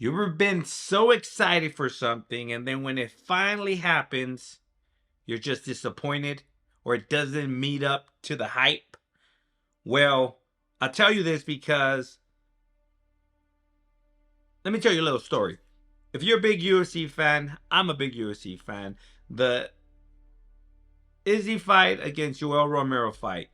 You ever been so excited for something and then when it finally happens, you're just disappointed or it doesn't meet up to the hype? Well, I'll tell you this because let me tell you a little story. If you're a big UFC fan, I'm a big UFC fan. The Izzy fight against Joel Romero fight.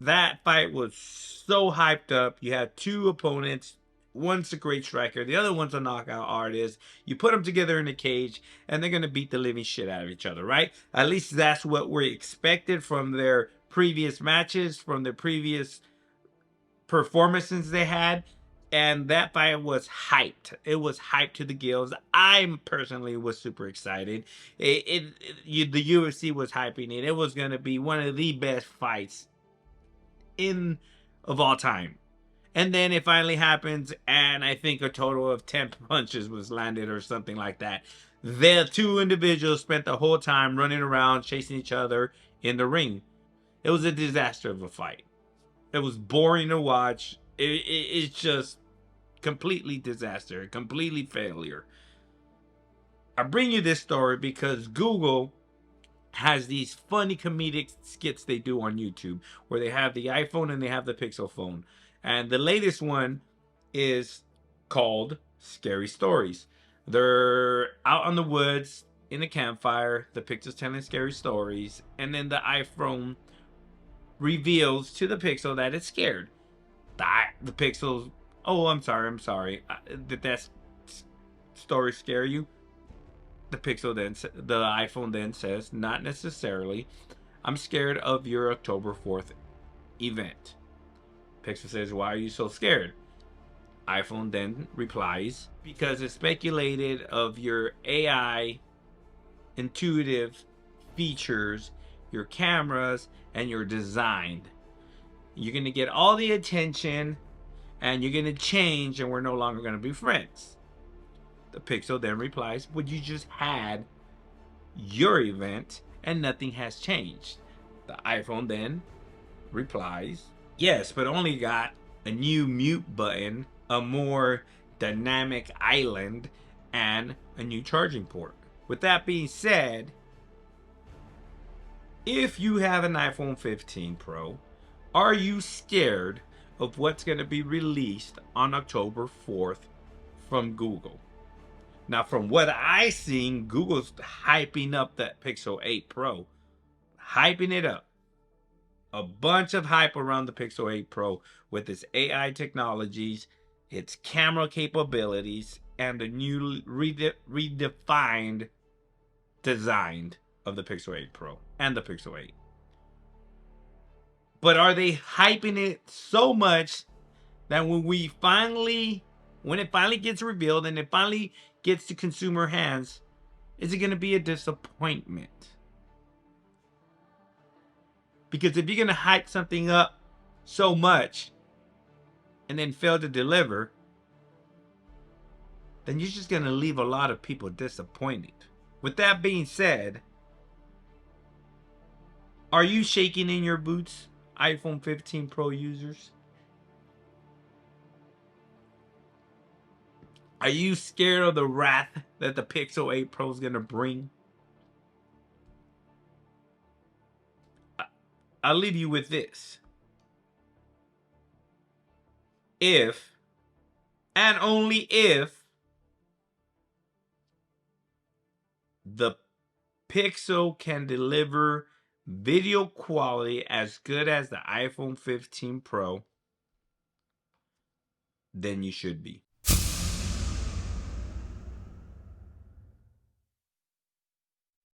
That fight was so hyped up. You had two opponents. One's a great striker. The other one's a knockout artist. You put them together in a cage, and they're going to beat the living shit out of each other, right? At least that's what we expected from their previous matches, from their previous performances they had. And that fight was hyped. It was hyped to the gills. I personally was super excited. The UFC was hyping it. It was going to be one of the best fights in of all time. And then it finally happens, and I think a total of 10 punches was landed or something like that. The two individuals spent the whole time running around chasing each other in the ring. It was a disaster of a fight. It was boring to watch. It's just completely disaster, completely failure. I bring you this story because Google has these funny comedic skits they do on YouTube where they have the iPhone and they have the Pixel phone. And the latest one is called Scary Stories. They're out on the woods in a campfire. The Pixel's telling scary stories. And then the iPhone reveals to the Pixel that it's scared. The Pixel's, oh, I'm sorry. Did that story scare you? The iPhone then says, not necessarily. I'm scared of your October 4th event. Pixel says, why are you so scared? iPhone then replies, because it's speculated of your AI intuitive features, your cameras, and your design. You're going to get all the attention and you're going to change and we're no longer going to be friends. The Pixel then replies, well, you just had your event and nothing has changed. The iPhone then replies, yes, but only got a new mute button, a more dynamic island, and a new charging port. With that being said, if you have an iPhone 15 Pro, are you scared of what's going to be released on October 4th from Google? Now, from what I seen, Google's hyping up that Pixel 8 Pro. Hyping it up. A bunch of hype around the Pixel 8 Pro with its AI technologies, its camera capabilities, and the new redefined design of the Pixel 8 Pro and the Pixel 8. But are they hyping it so much that when it finally gets revealed and it finally gets to consumer hands, is it going to be a disappointment? Because if you're going to hype something up so much and then fail to deliver, then you're just going to leave a lot of people disappointed. With that being said, are you shaking in your boots, iPhone 15 Pro users? Are you scared of the wrath that the Pixel 8 Pro is going to bring? I'll leave you with this. If, and only if, the Pixel can deliver video quality as good as the iPhone 15 Pro, then you should be.